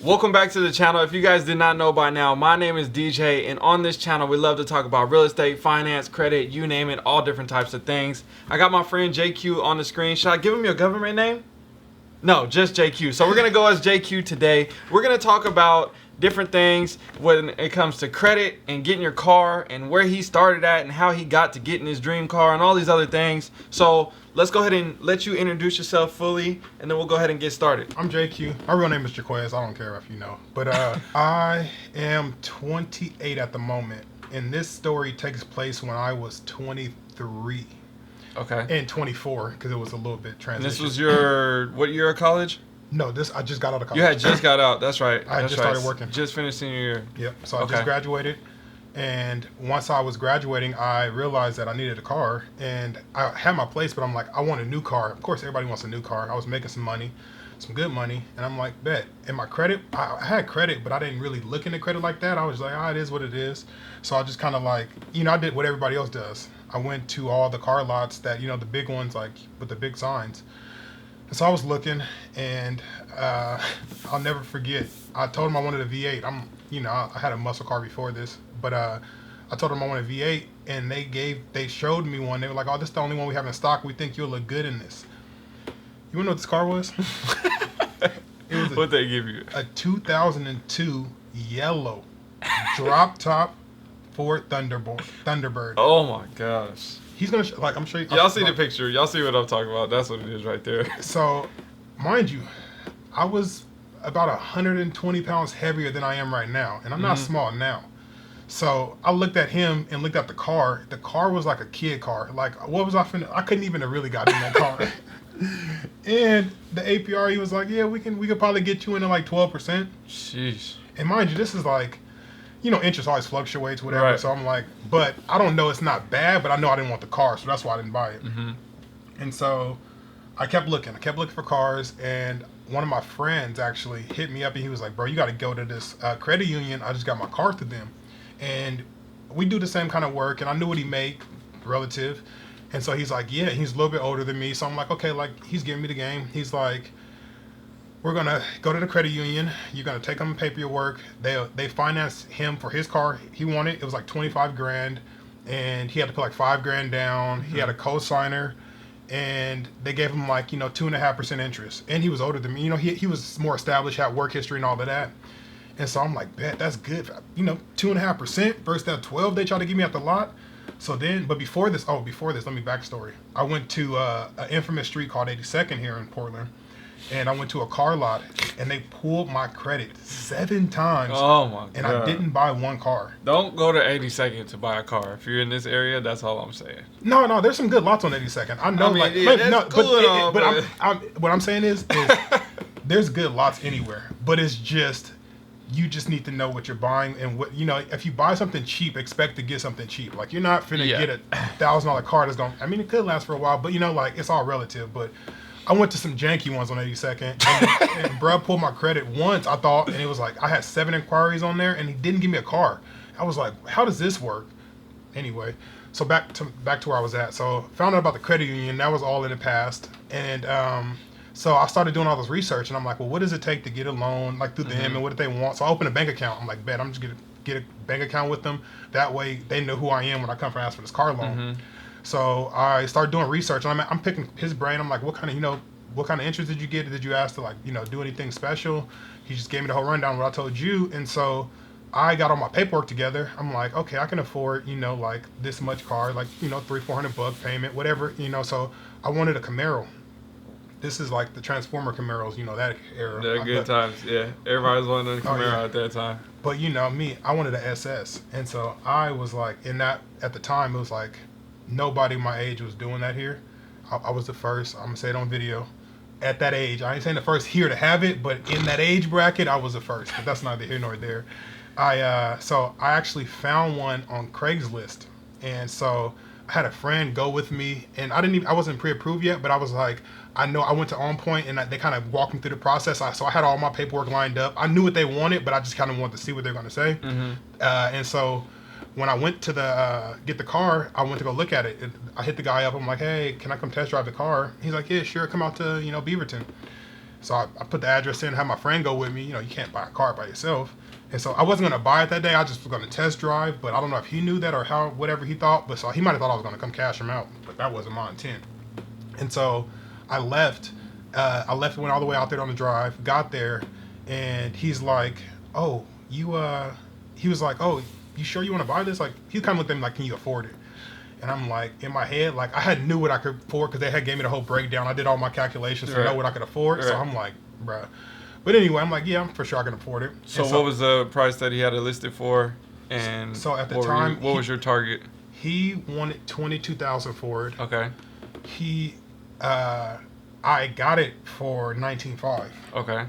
Welcome back to the channel. If you guys did not know by now, my name is DJ, and on this channel we love to talk about real estate, finance, credit, you name it, all different types of things. I got my friend JQ on the screen. Should I give him your government name? No, just JQ. So we're gonna go as JQ today. We're gonna talk about different things when it comes to credit and getting your car and where he started at and how he got to getting his dream car and all these other things. So let's go ahead and let you introduce yourself fully, and then we'll go ahead and get started. I'm JQ. My real name is Jaquez. I don't care if you know. But I am 28 at the moment. And this story takes place when I was 23. Okay. And 24, because it was a little bit transition. And this was your, what year of college? No, I just got out of college. You had just got out. That's right. I just started working. Just finished senior year. Yep. So I just graduated. And once I was graduating, I realized that I needed a car. And I had my place, but I'm like, I want a new car. Of course, everybody wants a new car. I was making some money, some good money. And I'm like, bet. And my credit, I had credit, but I didn't really look into credit like that. I was like, it is what it is. So I just kind of like, I did what everybody else does. I went to all the car lots that, the big ones, like with the big signs. And so I was looking, and I'll never forget. I told them I wanted a V8. I had a muscle car before this, but I told them I wanted a V8, and they showed me one. They were like, "Oh, this is the only one we have in stock. We think you'll look good in this." You wanna know what this car was? It was What'd they give you? A 2002 yellow drop top Ford Thunderbird. Oh my gosh. He's gonna I'm sure y'all see the picture. Y'all see what I'm talking about. That's what it is right there. So, mind you, I was about 120 pounds heavier than I am right now, and I'm not small now. So I looked at him and looked at the car. The car was like a kid car. Like, what was I finna? I couldn't even have really got in that car. And the APR, he was like, "Yeah, we could probably get you into like 12%." Jeez. And mind you, this is like, interest always fluctuates, whatever. Right. So I'm like, but I don't know, it's not bad, but I know I didn't want the car, so that's why I didn't buy it. And so I kept looking for cars, and one of my friends actually hit me up, and he was like, "Bro, you got to go to this credit union. I just got my car through them." And we do the same kind of work, and I knew what he made relative. And so he's like, yeah, he's a little bit older than me. So I'm like, okay, like, he's giving me the game. He's like, we're going to go to the credit union. You're going to take him paperwork. They financed him for his car. He wanted, it was like 25 grand, and he had to put like 5 grand down. He had a co-signer, and they gave him like, 2.5% interest. And he was older than me. He was more established, had work history and all of that. And so I'm like, bet, that's good. 2.5% versus that 12 they tried to give me at the lot. So then, but before this, let me backstory. I went to an infamous street called 82nd here in Portland. And I went to a car lot, and they pulled my credit 7 times. Oh my god! And I didn't buy one car. Don't go to 82nd to buy a car. If you're in this area, that's all I'm saying. No, there's some good lots on 82nd. I know, what I'm saying is there's good lots anywhere, but it's just you just need to know what you're buying, and what if you buy something cheap, expect to get something cheap. Like, you're not finna get a $1,000 car that's it could last for a while, but it's all relative. But I went to some janky ones on 82nd, and bruh pulled my credit once, I thought, and it was like I had 7 inquiries on there, and he didn't give me a car. I was like, how does this work? Anyway, so back to where I was at. So found out about the credit union. That was all in the past, and so I started doing all this research, and I'm like, well, what does it take to get a loan, like, through them, and what do they want? So I opened a bank account. I'm like, bet, I'm just gonna get a bank account with them. That way they know who I am when I come for ask for this car loan. So I started doing research, and I'm picking his brain. I'm like, what kind of interest did you get? Did you ask to do anything special? He just gave me the whole rundown of what I told you. And so I got all my paperwork together. I'm like, okay, I can afford, like this much car, like, $300-400 payment, whatever, So I wanted a Camaro. This is like the Transformer Camaros, that era. They're good times, yeah. Everybody's wanting a Camaro at that time. But me, I wanted an SS. And so I was like, at the time, it was like, nobody my age was doing that here. I was the first. I'm gonna say it on video. At that age, I ain't saying the first here to have it, but in that age bracket, I was the first. But that's neither here nor there. So I actually found one on Craigslist, and so I had a friend go with me, and I wasn't pre-approved yet, but I was like, I went to On Point, and they kind of walked me through the process. So I had all my paperwork lined up. I knew what they wanted, but I just kind of wanted to see what they're gonna say. And so when I went to get the car, I went to go look at it. I hit the guy up. I'm like, hey, can I come test drive the car? He's like, yeah, sure. Come out to, Beaverton. So I put the address in, had my friend go with me. You know, you can't buy a car by yourself. And so I wasn't going to buy it that day. I just was going to test drive. But I don't know if he knew that or how, whatever he thought. But so he might have thought I was going to come cash him out. But that wasn't my intent. And so I left. Went all the way out there on the drive, got there, and he's like, oh, he was like, oh, you sure you want to buy this? Like, he kind of looked at me like, can you afford it? And I'm like, in my head, like, I had knew what I could afford because they had gave me the whole breakdown. I did all my calculations to know what I could afford. So I'm like, bruh. But anyway, I'm like, yeah, I'm for sure I can afford it. So what was the price that he had it listed for? And so at the time, what was your target? He wanted $22,000 for it. Okay. I got it for $19,500. Okay.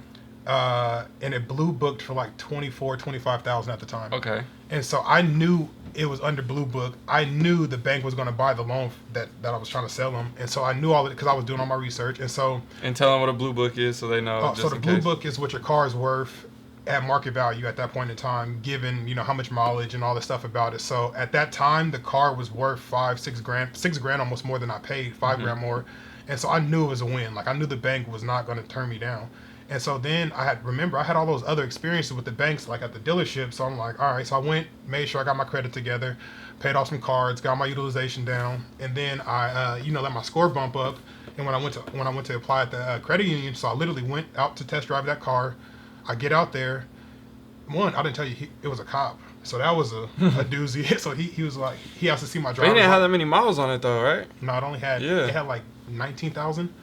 And it blue booked for like $25,000 at the time. Okay. And so I knew it was under blue book. I knew the bank was going to buy the loan that I was trying to sell them. And so I knew all of it because I was doing all my research. And so. And tell them what a blue book is so they know. So the blue book is what your car is worth at market value at that point in time, given, you know, how much mileage and all the stuff about it. So at that time, the car was worth $6,000 almost more than I paid, $5,000 more. And so I knew it was a win. Like, I knew the bank was not going to turn me down. And so then I had all those other experiences with the banks, like at the dealership. So I'm like, all right. So I went, made sure I got my credit together, paid off some cards, got my utilization down. And then I, let my score bump up. And when I went to apply at the credit union, so I literally went out to test drive that car. I get out there. One, I didn't tell you, it was a cop. So that was a doozy. So he was like, he has to see my driver's. But he didn't have that many miles on it though, right? No, it only had, it had like 19,000.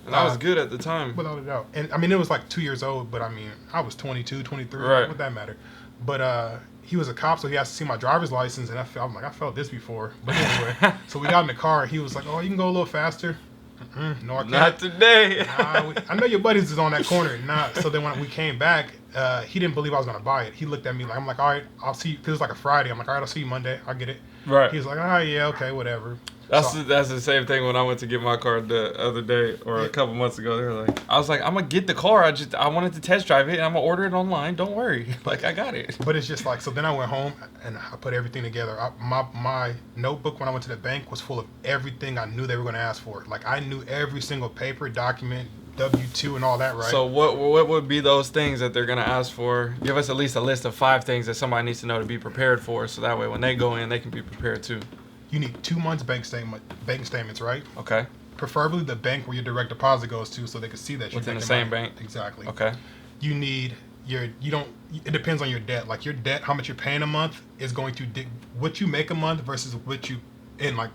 And that was good at the time. Without a doubt. And I mean, it was like 2 years old, but I mean, I was 22, 23. Right. What would that matter? But he was a cop, so he has to see my driver's license. And I'm like, I felt this before. But anyway, so we got in the car. And he was like, oh, you can go a little faster. No, I can't. Not today. I know your buddies is on that corner. Nah. So then when we came back, he didn't believe I was going to buy it. He looked at me like, I'm like, all right, I'll see you. Because it was like a Friday. I'm like, all right, I'll see you Monday. I get it. Right. He was like, all right, yeah, okay, whatever. That's the same thing when I went to get my car the other day or a couple months ago. They were like, I was like, I'm gonna get the car. I wanted to test drive it and I'm gonna order it online. Don't worry, like I got it. But it's just like, so then I went home and I put everything together. My notebook when I went to the bank was full of everything I knew they were gonna ask for. Like I knew every single paper, document, W-2 and all that, right? So what would be those things that they're gonna ask for? Give us at least a list of 5 things that somebody needs to know to be prepared for, so that way when they go in, they can be prepared too. You need 2 months bank statements, right? Okay. Preferably the bank where your direct deposit goes to, so they can see that you're within the making same money. bank. Exactly. Okay. You need it depends on your debt. Like your debt, how much you're paying a month is going to what you make a month versus what you in like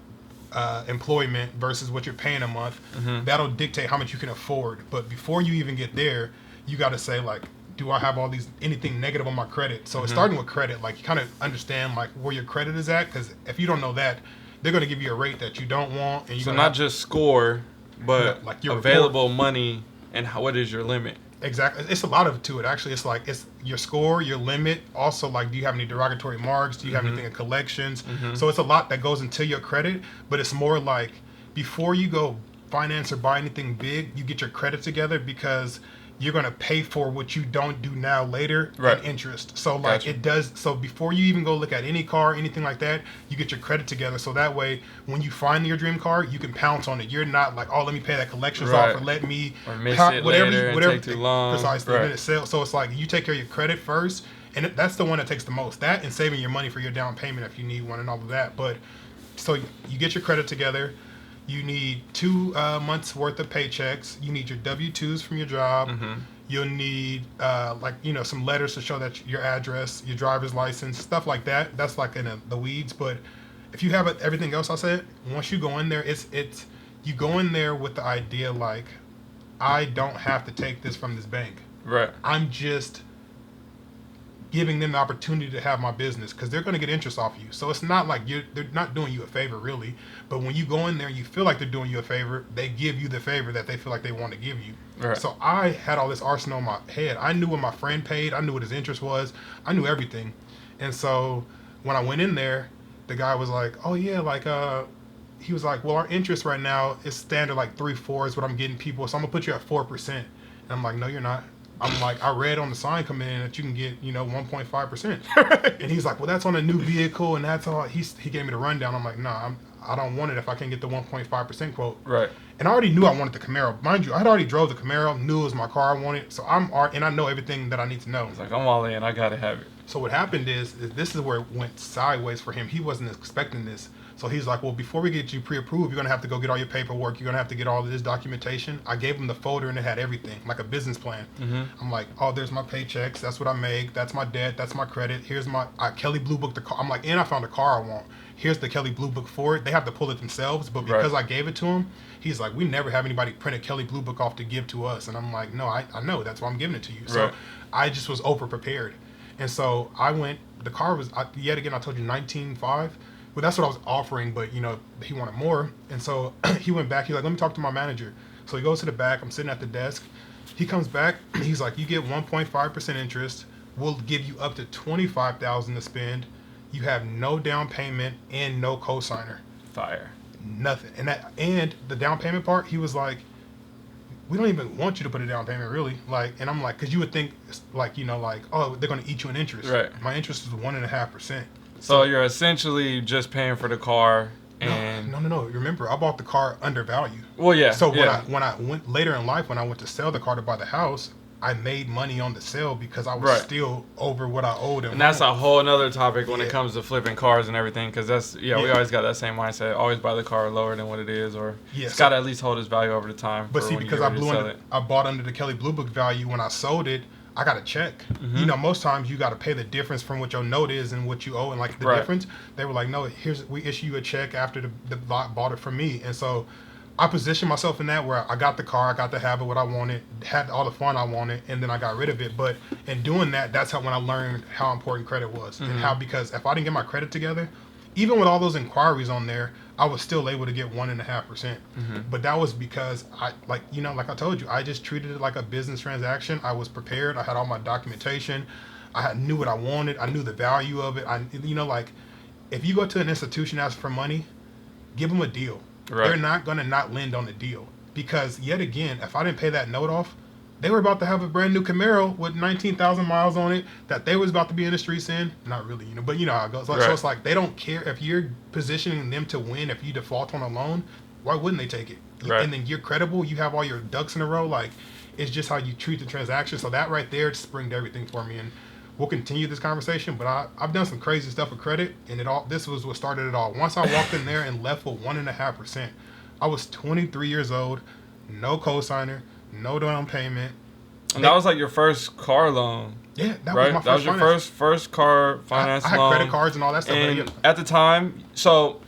employment versus what you're paying a month. Mm-hmm. That'll dictate how much you can afford. But before you even get there, you got to say like, do I have anything negative on my credit? So it's starting with credit. Like you kind of understand like where your credit is at, because if you don't know that, they're going to give you a rate that you don't want. And so not just score, but like your available money and what is your limit? Exactly. It's a lot of it to it, actually. It's like, it's your score, your limit. Also, like, do you have any derogatory marks? Do you have anything in collections? So it's a lot that goes into your credit, but it's more like before you go finance or buy anything big, you get your credit together, because you're going to pay for what you don't do now later in interest. So like it does. So before you even go look at any car, anything like that, you get your credit together. So that way, when you find your dream car, you can pounce on it. You're not like, oh, let me pay that collections off, or let me or miss it later and take too long. Precisely. Right. Sale. So it's like you take care of your credit first, and that's the one that takes the most. That and saving your money for your down payment if you need one and all of that. But so you get your credit together. You need 2 months worth of paychecks. You need your W-2s from your job. You'll need some letters to show that your address, your driver's license, stuff like that. That's like in the weeds. But if you have everything else I said, once you go in there, it's you go in there with the idea like, I don't have to take this from this bank. Right. I'm just giving them the opportunity to have my business, because they're going to get interest off you. So it's not like they're not doing you a favor really, but when you go in there and you feel like they're doing you a favor, they give you the favor that they feel like they want to give you. Right. So I had all this arsenal in my head. I knew what my friend paid. I knew what his interest was. I knew everything. And so when I went in there, the guy was like, oh yeah, like he was like, well, our interest right now is standard like 3.4 is what I'm getting people, so I'm gonna put you at 4%. And I'm like, no, you're not. I'm like, I read on the sign coming in that you can get, 1.5%. And he's like, well, that's on a new vehicle, and that's all. He gave me the rundown. I'm like, nah, I don't want it if I can't get the 1.5% quote. Right. And I already knew I wanted the Camaro. Mind you, I had already drove the Camaro, knew it was my car I wanted. So and I know everything that I need to know. It's like, I'm all in. I got to have it. So what happened is this is where it went sideways for him. He wasn't expecting this. So he's like, well, before we get you pre-approved, you're going to have to go get all your paperwork. You're going to have to get all of this documentation. I gave him the folder and it had everything, like a business plan. Mm-hmm. I'm like, oh, there's my paychecks. That's what I make. That's my debt. That's my credit. Here's my, Kelly Blue Book the car. I'm like, and I found a car I want. Here's the Kelly Blue Book for it. They have to pull it themselves. But because I gave it to him, he's like, we never have anybody print a Kelly Blue Book off to give to us. And I'm like, no, I know. That's why I'm giving it to you. So I just was over prepared. And so I went, the car was, yet again, I told you 19.5. Well, that's what I was offering, but, you know, he wanted more. And so he went back. He's like, let me talk to my manager. So he goes to the back. I'm sitting at the desk. He comes back. He's like, you get 1.5% interest. We'll give you up to $25,000 to spend. You have no down payment and no cosigner. Fire. Nothing. And the down payment part, he was like, we don't even want you to put a down payment, really. Like, and I'm like, because you would think, like, you know, like, oh, they're going to eat you in interest. Right. My interest is 1.5%. So you're essentially just paying for the car. And No. Remember, I bought the car undervalued. Well, yeah. So when I went later in life, when I went to sell the car to buy the house, I made money on the sale because I was still over what I owed. And that's a whole another topic when it comes to flipping cars and everything, because that's we always got that same mindset. Always buy the car lower than what it is, or it's got to at least hold its value over the time. But see, because I bought under the Kelly Blue Book value, when I sold it, I got a check. Mm-hmm. You know, most times you got to pay the difference from what your note is and what you owe, and like the difference. They were like, no, we issue you a check after the lot bought it from me, and so I positioned myself in that where I got the car, I got to have it what I wanted, had all the fun I wanted, and then I got rid of it. But in doing that, that's when I learned how important credit was, and how, because if I didn't get my credit together, even with all those inquiries on there, I was still able to get 1.5%. But that was because like I told you, I just treated it like a business transaction. I was prepared. I had all my documentation. I knew what I wanted. I knew the value of it. Like, if you go to an institution asking for money, give them a deal. Right. They're not going to not lend on the deal, because yet again, if I didn't pay that note off, they were about to have a brand new Camaro with 19,000 miles on it that they was about to be in the streets in. Not really, but you know how it goes. So it's like, they don't care if you're positioning them to win. If you default on a loan, why wouldn't they take it? Right. And then you're credible. You have all your ducks in a row. Like, it's just how you treat the transaction. So that right there springed everything for me. And we'll continue this conversation, but I've done some crazy stuff with credit, and this was what started it all. Once I walked in there and left with 1.5%, I was 23 years old, no cosigner, no down payment. And that was like your first car loan. Yeah, that was my first. That was your first car finance loan. I had credit cards and all that stuff. And at the time, so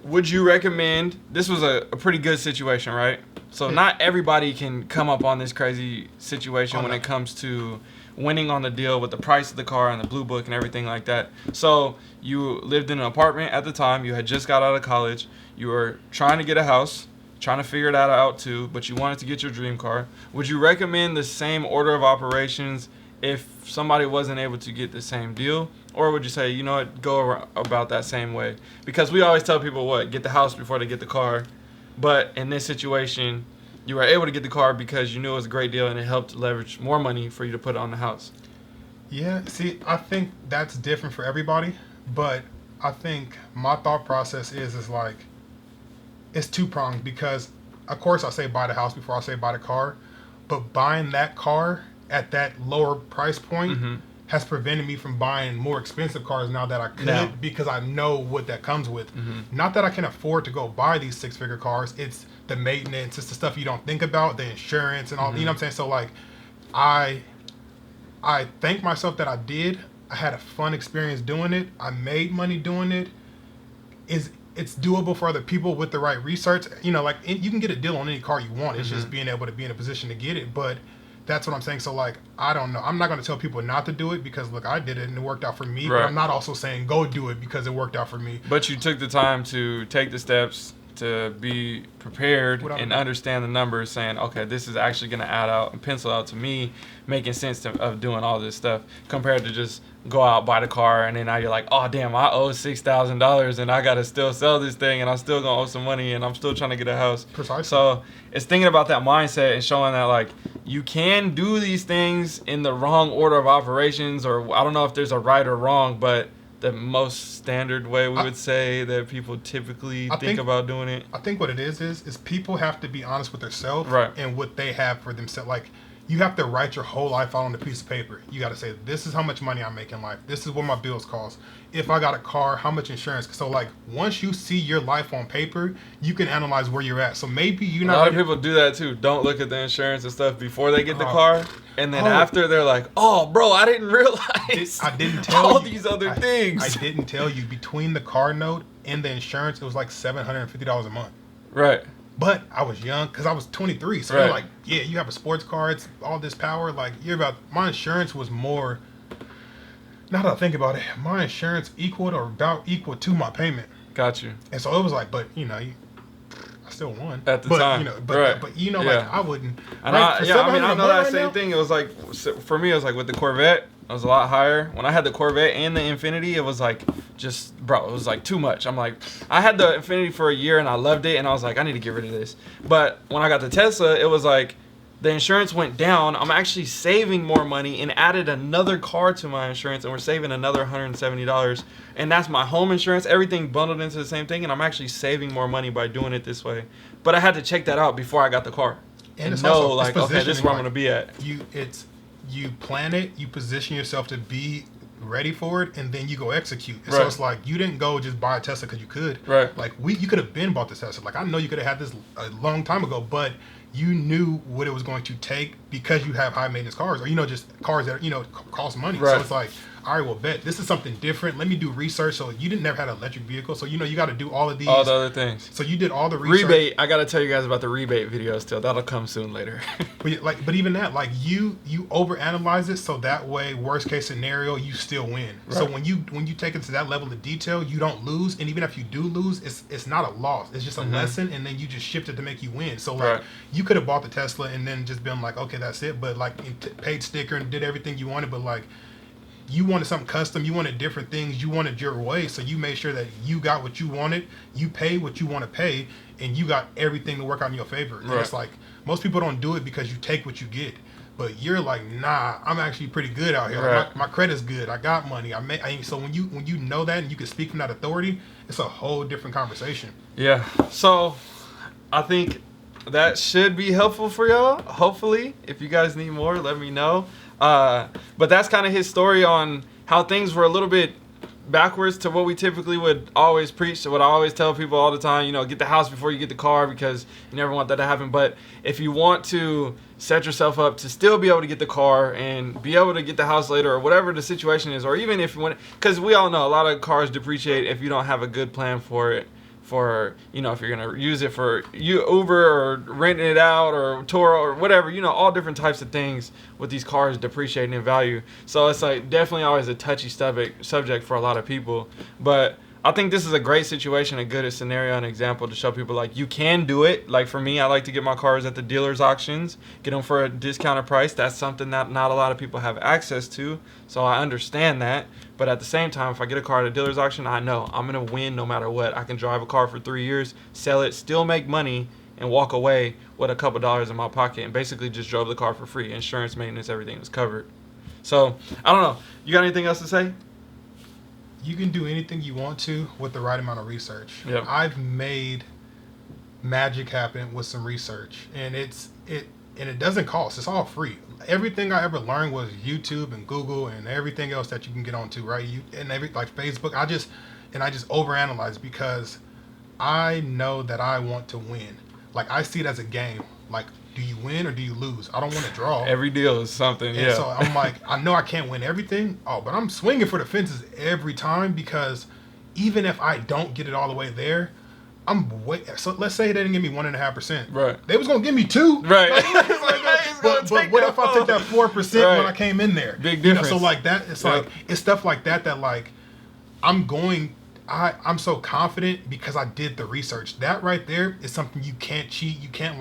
would you recommend? This was a pretty good situation, right? So not everybody can come up on this crazy situation when it comes to winning on the deal with the price of the car and the Blue Book and everything like that. So you lived in an apartment at the time. You had just got out of college. You were trying to get a house, trying to figure that out too, but you wanted to get your dream car. Would you recommend the same order of operations if somebody wasn't able to get the same deal? Or would you say, you know what, go about that same way? Because we always tell people, get the house before they get the car. But in this situation, you were able to get the car because you knew it was a great deal and it helped leverage more money for you to put on the house. Yeah, see, I think that's different for everybody. But I think my thought process is like, it's two-pronged, because, of course, I say buy the house before I say buy the car. But buying that car at that lower price point has prevented me from buying more expensive cars now that I could, because I know what that comes with. Not that I can afford to go buy these six-figure cars. It's the maintenance, it's the stuff you don't think about, the insurance and all, you know what I'm saying? So, like, I thank myself that I did. I had a fun experience doing it. I made money doing it. It's doable for other people with the right research. You know, like, you can get a deal on any car you want. It's just being able to be in a position to get it. But that's what I'm saying. So, like, I don't know. I'm not going to tell people not to do it because, look, I did it and it worked out for me. Right. But I'm not also saying go do it because it worked out for me. But you took the time to take the steps to be prepared and understand the numbers, saying, okay, this is actually going to add out and pencil out to me, making sense of doing all this stuff, compared to just go out, buy the car, and then now you're like, oh, damn, I owe $6,000 and I got to still sell this thing and I'm still going to owe some money and I'm still trying to get a house. Precisely. So it's thinking about that mindset and showing that, like, you can do these things in the wrong order of operations, or I don't know if there's a right or wrong, but the most standard way we would say that people typically think about doing it? I think what it is people have to be honest with themselves Right. and what they have for themselves. Like, you have to write your whole life out on a piece of paper. You got to say, this is how much money I make in life. This is what my bills cost. If I got a car, how much insurance? So, like, once you see your life on paper, you can analyze where you're at. So maybe you're not. A lot of people do that too. Don't look at the insurance and stuff before they get the car, and then after they're like, "Oh, bro, I didn't realize I didn't tell all you. these other things." I didn't tell you. Between the car note and the insurance, it was like $750 a month. Right. But I was young because I was 23. So they're like, yeah, you have a sports car. It's all this power. Like, my insurance was more. Now that I think about it, my insurance equaled or about equal to my payment. Got you. And so it was like, but I still won At the time. But like, I wouldn't. And I know that same thing. It was like, for me, it was like with the Corvette, it was a lot higher. When I had the Corvette and the Infinity, it was like, it was like too much. I'm like, I had the Infinity for a year and I loved it, and I was like, I need to get rid of this. But when I got the Tesla, it was like, the insurance went down. I'm actually saving more money and added another car to my insurance, and we're saving another $170. And that's my home insurance, everything bundled into the same thing, and I'm actually saving more money by doing it this way. But I had to check that out before I got the car. And it's know, also, like, okay, this is where I'm going to be at. You plan it, you position yourself to be ready for it, and then you go execute. And right. So it's like, you didn't go just buy a Tesla because you could. Right. Like, you could have been bought this Tesla. Like, I know you could have had this a long time ago, but you knew what it was going to take because you have high maintenance cars, or just cars that cost money. Right. So it's like, all right, well, bet this is something different. Let me do research. So you didn't never had an electric vehicle, so you got to do all of these, all the other things. So you did all the research. Rebate. I got to tell you guys about the rebate video still. That'll come soon later. but even that, like, you overanalyze it, so that way, worst case scenario, you still win. Right. So when you take it to that level of detail, you don't lose, and even if you do lose, it's not a loss. It's just a lesson, and then you just shift it to make you win. So like, you could have bought the Tesla and then just been like, okay, that's it. But like, paid sticker and did everything you wanted, but like, you wanted something custom, you wanted different things, you wanted your way, so you made sure that you got what you wanted, you paid what you want to pay, and you got everything to work out in your favor. Right. And it's like, most people don't do it because you take what you get, but you're like, nah, I'm actually pretty good out here. Right. Like, my credit's good, I got money, so when you know that and you can speak from that authority, it's a whole different conversation. Yeah, so I think that should be helpful for y'all. Hopefully, if you guys need more, let me know. But that's kind of his story on how things were a little bit backwards to what we typically would always preach, to what I always tell people all the time, get the house before you get the car, because you never want that to happen. But if you want to set yourself up to still be able to get the car and be able to get the house later, or whatever the situation is, or even if you want, because we all know a lot of cars depreciate if you don't have a good plan for it. For if you're gonna use it for Uber or renting it out or Turo or whatever, all different types of things with these cars depreciating in value. So it's like definitely always a touchy subject for a lot of people. But I think this is a great situation, a good scenario, an example to show people like you can do it. Like for me, I like to get my cars at the dealer's auctions, get them for a discounted price. That's something that not a lot of people have access to. So I understand that. But at the same time, if I get a car at a dealer's auction, I know I'm going to win no matter what. I can drive a car for 3 years, sell it, still make money, and walk away with a couple dollars in my pocket, and basically just drove the car for free. Insurance, maintenance, everything was covered. So I don't know. You got anything else to say? You can do anything you want to with the right amount of research. Yep. I've made magic happen with some research, and it doesn't cost. It's all free. Everything I ever learned was YouTube and Google and everything else that you can get onto, right? Like Facebook. I just overanalyze because I know that I want to win. Like, I see it as a game. Like, do you win or do you lose? I don't want to draw. Every deal is something, and so I'm like, I know I can't win everything. Oh, but I'm swinging for the fences every time, because even if I don't get it all the way there, so let's say they didn't give me 1.5%. Right. They was gonna give me 2. Right. But what if I took that 4% when I came in there? Big difference. So like that, it's like, it's stuff like that like I'm so confident because I did the research. That right there is something you can't cheat. You can't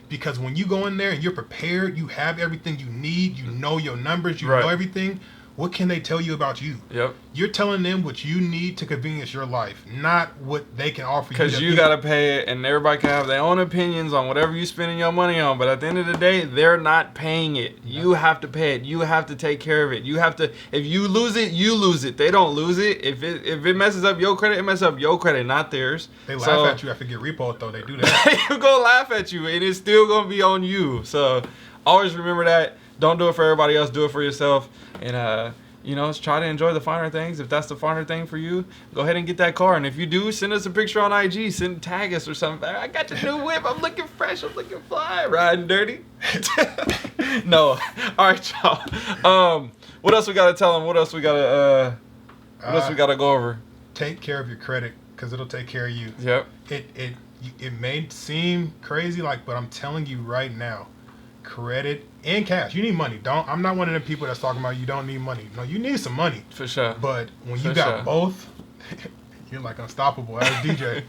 because when you go in there and you're prepared, you have everything you need. You know your numbers. You know everything. what can they tell you about you? Yep. You're telling them what you need to convenience your life, not what they can offer you. Because you got to pay it, and everybody can have their own opinions on whatever you're spending your money on. But at the end of the day, they're not paying it. You have to pay it. You have to take care of it. You have to. If you lose it, you lose it. They don't lose it. If it messes up your credit, it messes up your credit, not theirs. They laugh at you after get repoed, though. They do that. They're gonna laugh at you, and it's still gonna be on you. So always remember that. Don't do it for everybody else. Do it for yourself. And you know, just try to enjoy the finer things. If that's the finer thing for you, go ahead and get that car. And if you do, send us a picture on IG. Tag us or something. I got your new whip. I'm looking fresh. I'm looking fly. Riding dirty. No. All right, y'all. What else we gotta tell them? What else we gotta go over? Take care of your credit, because it'll take care of you. Yep. It may seem crazy, but I'm telling you right now, credit and cash. You need money. I'm not one of them people that's talking about you don't need money. No, you need some money. For sure. But when you got both, you're like unstoppable as DJ.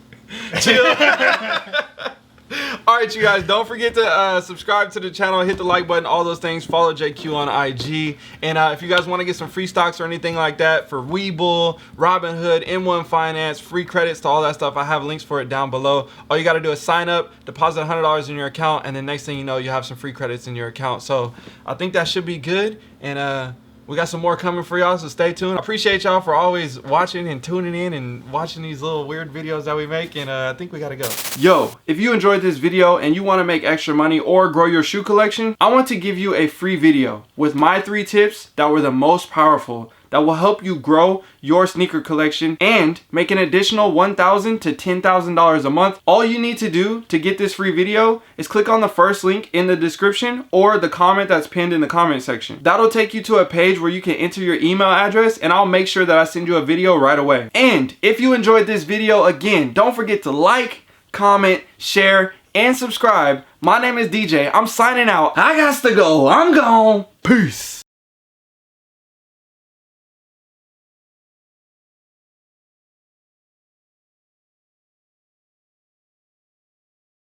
All right, you guys, don't forget to subscribe to the channel, hit the like button, all those things. Follow JQ on IG. And if you guys want to get some free stocks or anything like that for Webull, Robinhood, M1 Finance, free credits to all that stuff, I have links for it down below. All you got to do is sign up, deposit $100 in your account, and then next thing you know, you have some free credits in your account. So I think that should be good. And we got some more coming for y'all, so stay tuned. I appreciate y'all for always watching and tuning in and watching these little weird videos that we make, and I think we gotta go. Yo, if you enjoyed this video and you wanna make extra money or grow your shoe collection, I want to give you a free video with my 3 tips that were the most powerful that will help you grow your sneaker collection and make an additional $1,000 to $10,000 a month. All you need to do to get this free video is click on the first link in the description or the comment that's pinned in the comment section. That'll take you to a page where you can enter your email address, and I'll make sure that I send you a video right away. And if you enjoyed this video, again, don't forget to like, comment, share, and subscribe. My name is DJ. I'm signing out. I got to go. I'm gone. Peace.